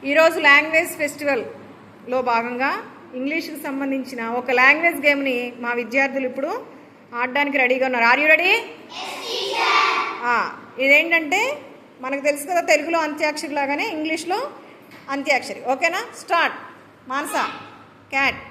ఈరోజు లాంగ్వేజ్ ఫెస్టివల్లో భాగంగా ఇంగ్లీష్కి సంబంధించిన ఒక లాంగ్వేజ్ గేమ్ని మా విద్యార్థులు ఇప్పుడు ఆడడానికి రెడీగా ఉన్నారు. Are you ready? ఇదేంటంటే మనకు తెలుసు కదా, తెలుగులో అంత్యాక్షరి లాగానే ఇంగ్లీష్లో అంత్యాక్షరి. ఓకేనా? స్టార్ట్. మానస. క్యాట్.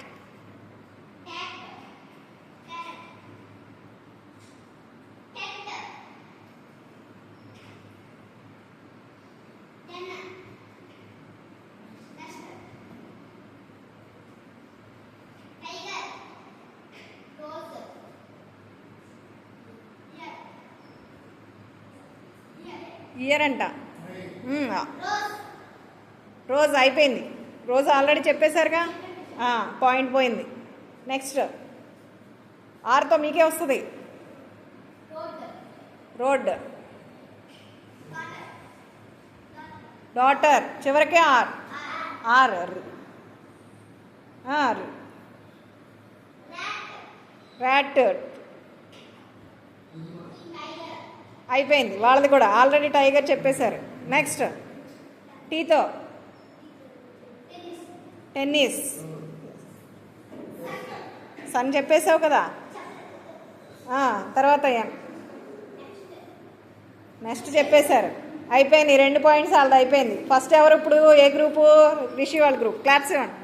ఇయర్ అంట. రోజ్ అయిపోయింది. రోజు ఆల్రెడీ చెప్పేశారుగా, పాయింట్ పోయింది. నెక్స్ట్ ఆర్తో మీకే వస్తుంది. రోడ్. డాటర్. చివరికే ఆర్. ఆర్. ఆర్. ర్యాట్. అయిపోయింది వాళ్ళది కూడా, ఆల్రెడీ టైగర్ చెప్పేశారు. నెక్స్ట్ టీతో టెన్నిస్. సన్ చెప్పేసావు కదా. తర్వాత నెక్స్ట్ చెప్పేశారు. అయిపోయింది. 2 పాయింట్స్ వాళ్ళది అయిపోయింది. ఫస్ట్ ఎవరు ఇప్పుడు? ఏ గ్రూపు? రిషి వాళ్ళ గ్రూప్. క్లాప్స్ ఇవ్వండి.